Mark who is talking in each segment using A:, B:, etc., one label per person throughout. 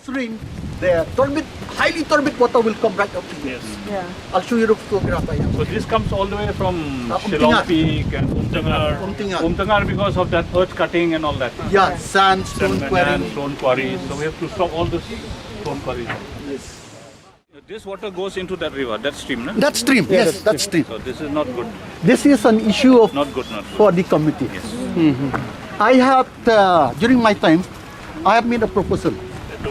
A: rain, the highly turbid water will come right up to you.
B: Yes.
C: Yeah.
A: I'll show you the photograph.
B: So this comes all the way from
A: Umtingar.
B: Shillong Peak and Umtangar.
A: Umtingar.
B: Because of that earth cutting and all that.
A: Yeah, sandstone quarry.
B: Stone quarries. So we have to stop all this stone quarries.
A: Yes.
B: This water goes into that river, that stream, no?
A: That stream, yes, that stream.
B: So this is not good.
A: This is an issue of
B: Not good, not good.
A: for the committee.
B: Yes.
A: I had, during my time, I had made a proposal.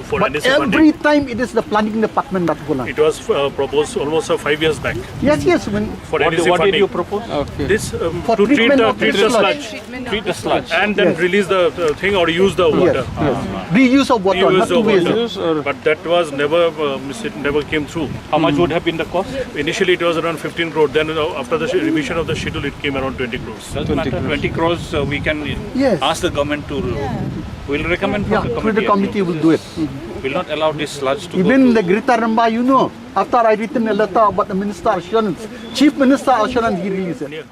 D: For
A: But
D: NSC
A: every
D: funding.
A: time it is the planning department that go on.
D: It was proposed almost 5 years back
A: Yes, yes. When
D: for
B: What,
D: NSC
B: what did
D: funding.
B: you propose?
D: This
A: For
D: to treat
A: treatment
D: the,
A: of
D: treat
A: this
D: the
A: sludge.
D: sludge
B: Treat the sludge.
D: and then
A: Yes.
D: release the thing or use the water.
A: yes, yes. Reuse of water,
D: Reuse
A: not to
D: of
A: waste.
D: water. But that was never it never came through.
B: How much would have been the cost?
D: Initially it was around 15 crore. Then after the revision of the schedule it came around 20 crores.
B: Doesn't matter. 20 crores we can
A: Yes.
B: ask the government to. We'll recommend
A: Yeah,
B: from the
A: through the
B: committee.
A: committee will do it.
B: We'll not allow this sludge to
A: Even
B: go
A: the
B: to.
A: Greta Ramba, you know, after I written a letter about the Minister Assurance, Chief Minister Assurance, he released it.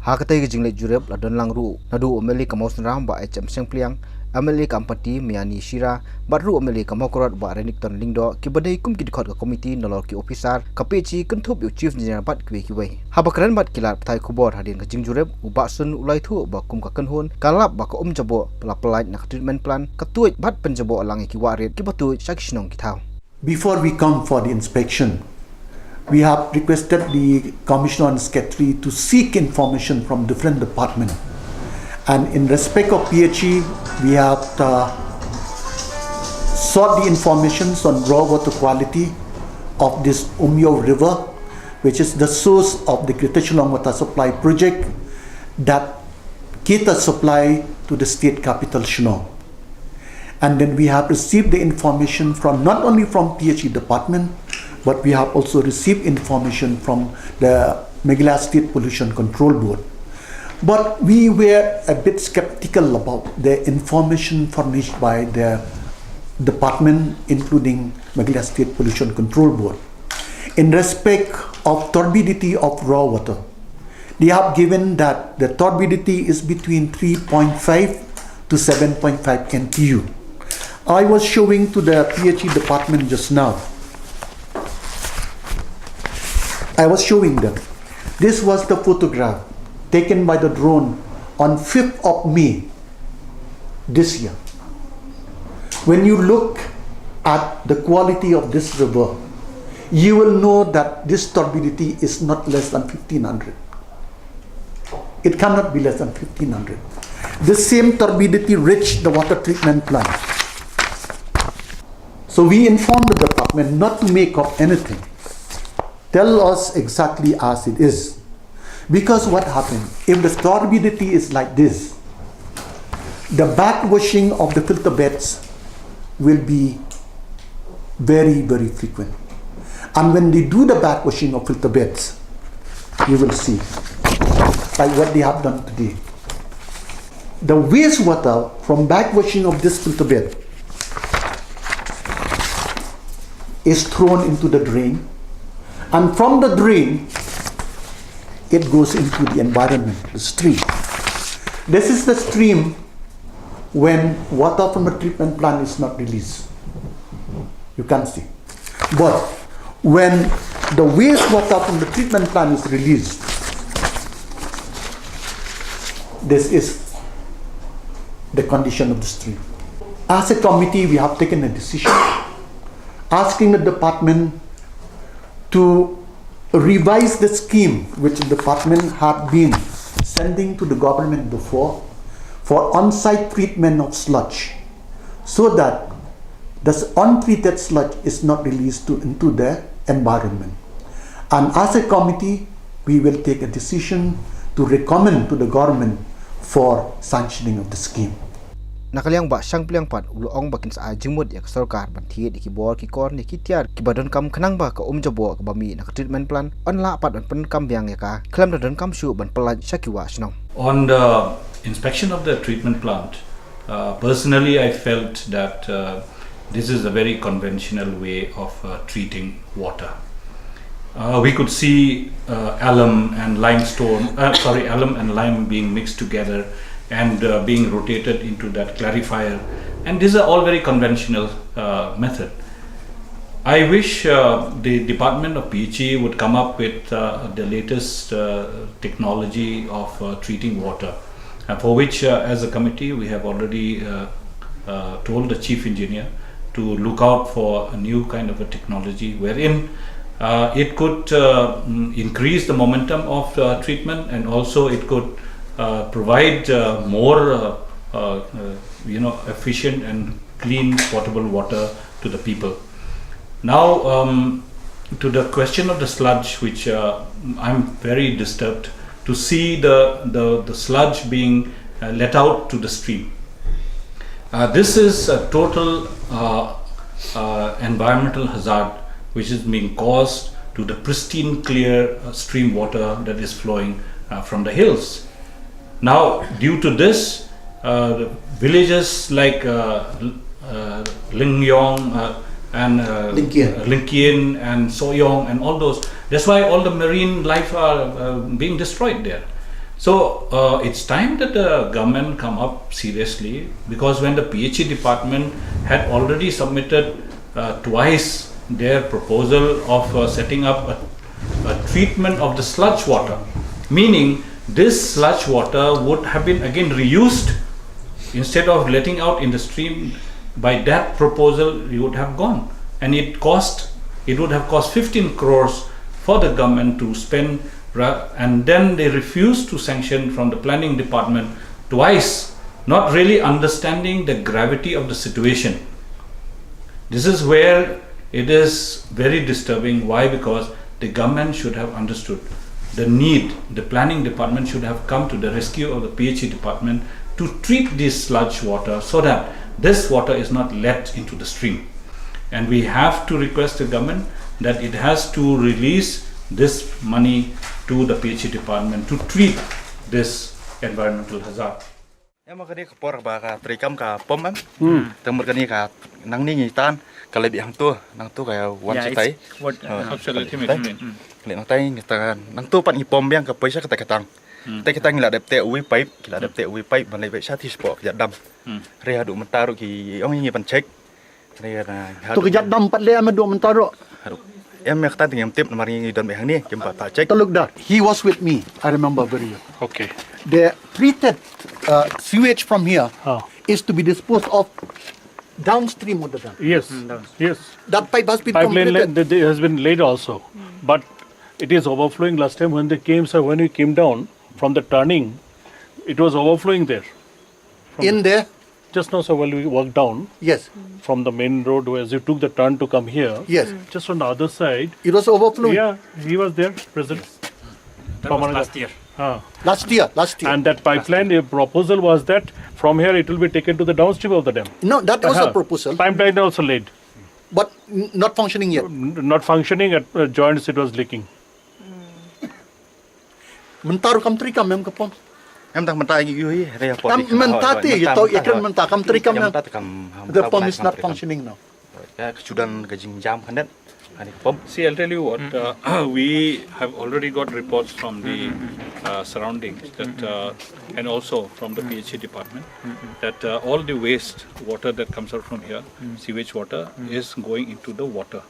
E: Hakatai ke jingle jurep la don lang ru nadu omeli ka maus ram ba HM sengpliang ameli ka ampati miani shira baru omeli ka mokorat ba renik ton lingdo ki badai kum ki dikhot ka komiti nolor ki officer ka pechi kentup yu chief engineer bat ki ki wei habakran bat kilat thai khubor hadin ka jing jurep uba sun ulai thu ba kum ka kenhun kalap ba ka jabo pela pelaj nak treatment plan ka tuj bat penjabo alang ki waret ki batu sakisnong ki thau.
F: Before we come for the inspection, we have requested the Commissioner and Secretary to seek information from different departments. And in respect of PHE, we have sought the information on raw water quality of this Umyo River, which is the source of the Greater Shillong Water Supply Project that caters supply to the state capital Shillong. And then we have received the information from not only from PHE department, but we have also received information from the Meghalaya State Pollution Control Board. But we were a bit skeptical about the information furnished by the department, including Meghalaya State Pollution Control Board. In respect of turbidity of raw water, they have given that the turbidity is between 3.5 to 7.5 NTU. I was showing to the PHE department just now. I was showing them. This was the photograph taken by the drone on 5th of May this year. When you look at the quality of this river, you will know that this turbidity is not less than 1500. It cannot be less than 1500. The same turbidity reached the water treatment plant. So we informed the department not to make up anything. Tell us exactly as it is. Because what happened, if the turbidity is like this, the backwashing of the filter beds will be very, very frequent. And when they do the backwashing of filter beds, you will see, like what they have done today. The wastewater from backwashing of this filter bed is thrown into the drain, and from the drain it goes into the environment, the stream. This is the stream when water from the treatment plant is not released. You can see. But when the wastewater from the treatment plant is released, this is the condition of the stream. As a committee, we have taken a decision asking the department to revise the scheme which the department had been sending to the government before for on-site treatment of sludge, so that the untreated sludge is not released into the environment. And as a committee, we will take a decision to recommend to the government for sanctioning of the scheme.
E: Nakaliang ba siyang pliang pat uloong bakin sa jimod yak sarkar banthi di kibor ki kor ni kitiar ki badon kam khanang ba ka jabo ka bami nak treatment plan on la pat on pen kam biang yaka klam don kam shu ban pelaj shakiwa snong.
B: On the inspection of the treatment plant, personally I felt that this is a very conventional way of treating water. We could see alum and lime being mixed together and being rotated into that clarifier And these are all very conventional method. I wish the Department of PHE would come up with the latest technology of treating water, for which as a committee we have already told the chief engineer to look out for a new kind of a technology wherein it could increase the momentum of treatment, and also it could provide more efficient and clean potable water to the people. Now to the question of the sludge, which I'm very disturbed to see the sludge being let out to the stream. This is a total environmental hazard which is being caused to the pristine clear stream water that is flowing from the hills. Now due to this, villages like Lingyong and Linkien and Soyong and all those, that's why all the marine life are being destroyed there. So it's time that the government come up seriously, because when the PHE department had already submitted twice their proposal of setting up a treatment of the sludge water, meaning this sludge water would have been again reused instead of letting out in the stream. By that proposal you would have gone, and it would have cost 15 crores for the government to spend, and then they refused to sanction from the planning department twice, not really understanding the gravity of the situation. This is where it is very disturbing. Why? Because the government should have understood the need. The planning department should have come to the rescue of the PHE department to treat this sludge water so that this water is not let into the stream. And we have to request the government that it has to release this money to the PHE department to treat this environmental hazard.
C: Em mà cái này có bỏ cả tây cam cả pom em, từ một cái này cả nắng này tan, cái này bị hàng tua cái quan chỉ thấy, cái này tay người ta nắng tua bạn nhị pom biang cái पैसा cái tăng, cái tăng là đẹp tệ uy pipe, là đẹp tệ uy pipe, mà này vậy sát thì sport cái đâm, rea đủ mình ta rồi thì ông như bạn check, này là
A: tu kejat dam pat le amadu mentaro.
C: Em mà ta tinggal tip nomor ini dan behang ni, jumpa ta check.
A: To look that he was with me, I remember very well.
D: Okay.
A: The treated sewage from here is to be disposed of downstream of the dam.
G: Yes, yes.
A: That pipe has been
G: Pipeline
A: completed.
G: has been laid also, but it is overflowing. Last time when they came, sir, when we came down from the turning, it was overflowing there.
A: In there,
G: Just now, sir, while we walked down
A: yes,
G: from the main road, as you took the turn to come here,
A: yes,
G: just on the other side,
A: it was overflowing.
G: yeah, he was there present.
B: That was last year.
A: Last year.
G: And that pipeline, the proposal was that from here it will be taken to the downstream of the dam.
A: No, that was a proposal,
G: Pipeline also laid.
A: but not functioning yet.
G: Not functioning at joints, it was leaking.
A: Mentaro kam tri kam mem kapon.
C: Em đang mentai như vậy, rea pot.
A: Kam mentati you tahu ikran mentah kam tri kam. The pump is not functioning now.
C: Cái kecudan kajing jam kan dat, ani pom.
B: See, I'll tell you what, we have already got reports from the surroundings that, and also from the PHE department, that all the waste water that comes out from here, sewage water, is going into the water,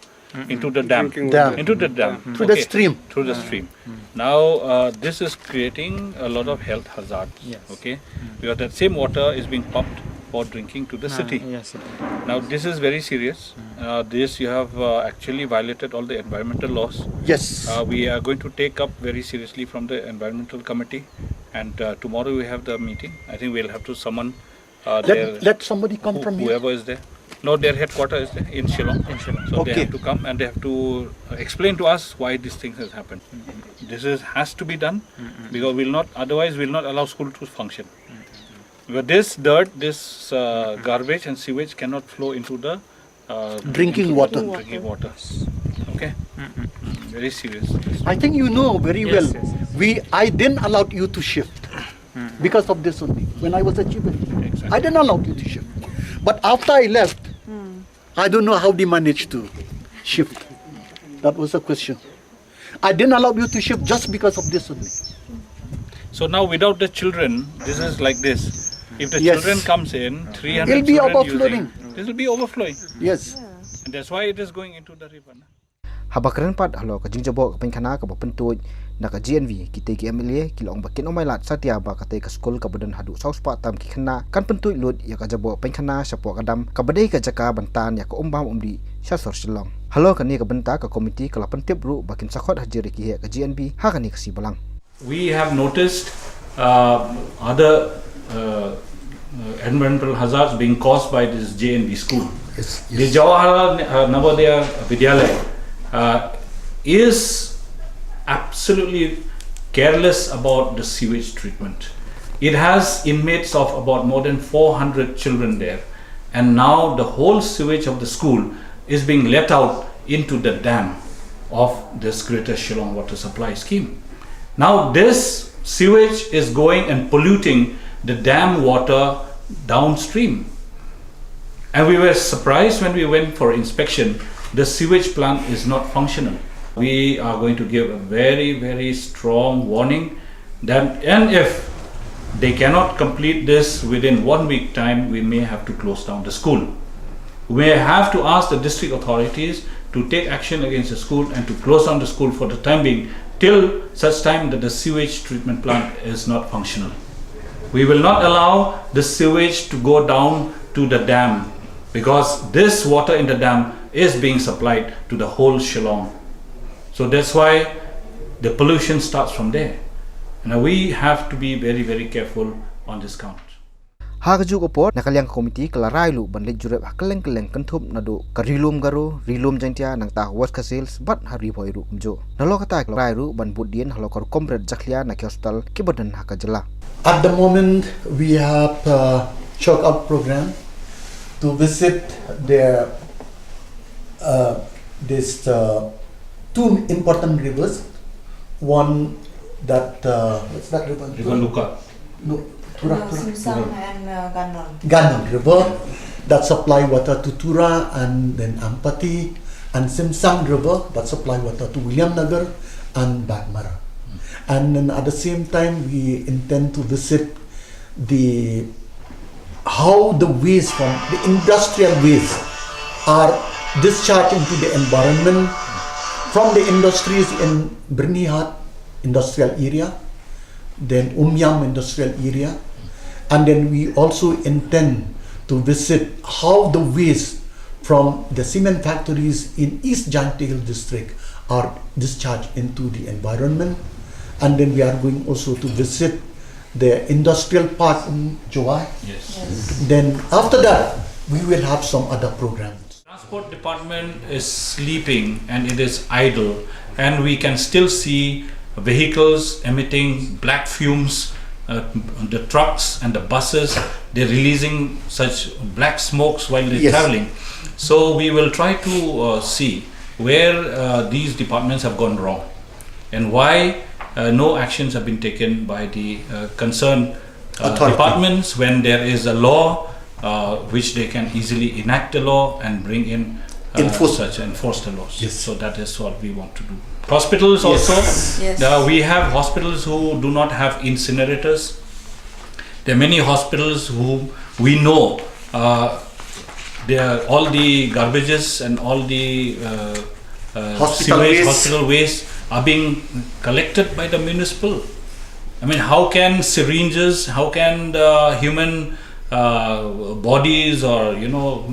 B: into the dam, into the dam,
A: Through the stream.
B: through the stream. Now, this is creating a lot of health hazards, okay, because that same water is being pumped for drinking to the city. Now, this is very serious. This you have actually violated all the environmental laws.
A: Yes.
B: We are going to take up very seriously from the environmental committee, and tomorrow we have the meeting. I think we'll have to summon
A: Let somebody come from here.
B: whoever is there. No, their headquarters is there in Shillong. So they
A: Okay.
B: have to come and they have to explain to us why this thing has happened. This has to be done because otherwise we'll not allow school to function. Because this dirt, this garbage and sewage cannot flow into the
A: Drinking water.
B: Drinking water. Okay. Very serious.
A: I think you know very well. I didn't allow you to shift because of this only. When I was a chief engineer,
B: Exactly.
A: I didn't allow you to shift. But after I left, I don't know how they managed to shift. That was the question. I didn't allow you to shift just because of this only.
B: So now without the children, this is like this. If the
A: Yes.
B: children comes in, 300
A: It'll be
B: children
A: overflowing.
B: using, this will be overflowing.
A: Yes.
B: And that's why it is going into the river.
E: Habakran pat halo ka jingjabo ka penkhana ka bapentuj na ka GNV kita ki MLA kilong bakin omailat satya ba ka te ka skul ka badan hadu saus pa tam ki khana kan pentuj lut ya ka jabo penkhana sapo kadam ka badai ka jaka bantan ya ka umbam umdi syasor silong halo ka ni ka benta ka komiti ka lapan tip ru bakin sakhot hajir ki ka GNV ha ka ni ka si balang.
B: We have noticed other environmental hazards being caused by this JNV school.
A: Yes.
B: The Jawaharlal Navodaya Vidyalaya is absolutely careless about the sewage treatment. It has inmates of about more than 400 children there, and now the whole sewage of the school is being let out into the dam of this Greater Shillong Water Supply Scheme. Now this sewage is going and polluting the dam water downstream. And we were surprised when we went for inspection, the sewage plant is not functional. We are going to give a very, very strong warning that, and if they cannot complete this within 1 week time, we may have to close down the school. We have to ask the district authorities to take action against the school and to close down the school for the time being till such time that the sewage treatment plant is not functional. We will not allow the sewage to go down to the dam, because this water in the dam is being supplied to the whole Shillong. So that's why the pollution starts from there. Now we have to be very, very careful on this count.
E: Hagaju ko po nakaliang komiti kalaray lu banlit jurep hakaleng-keleng kentup nadu karilum garu rilum jangtia nang ta was kasils bat hari boy ru umjo nalo kata kalaray ru ban budien halo kor komred jaklia na hospital kibadan hakajala.
F: At the moment, we have a chalk out program to visit their two important rivers. One that what's that river?
B: River Luka.
F: No,
H: Simsang and Ganon.
F: Ganon River that supply water to Tura and then Ampati, and Simsang River that supply water to Williamnagar and Bagmara. And then at the same time, we intend to visit how the waste from the industrial waste are discharged into the environment from the industries in Bernihat industrial area, then Umyam industrial area, and then we also intend to visit how the waste from the cement factories in East Jangtehil district are discharged into the environment. And then we are going also to visit the industrial park in Joai.
B: Yes.
F: Then after that, we will have some other programs.
B: Transport department is sleeping and it is idle, and we can still see vehicles emitting black fumes. The trucks and the buses, they're releasing such black smokes while they're
F: Yes.
B: traveling. So we will try to see where these departments have gone wrong and why no actions have been taken by the concerned departments when there is a law which they can easily enact the law and bring in enforce the laws.
F: Yes.
B: So that is what we want to do. Hospitals also.
H: Yes.
B: We have hospitals who do not have incinerators. There are many hospitals who we know all the garbages and all the hospital waste are being collected by the municipal. I mean, how can syringes, how can the human bodies or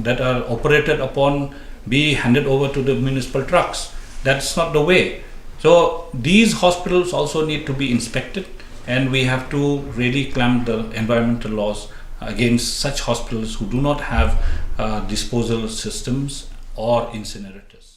B: that are operated upon be handed over to the municipal trucks? That's not the way. So these hospitals also need to be inspected, and we have to really clamp the environmental laws against such hospitals who do not have disposal systems or incinerators.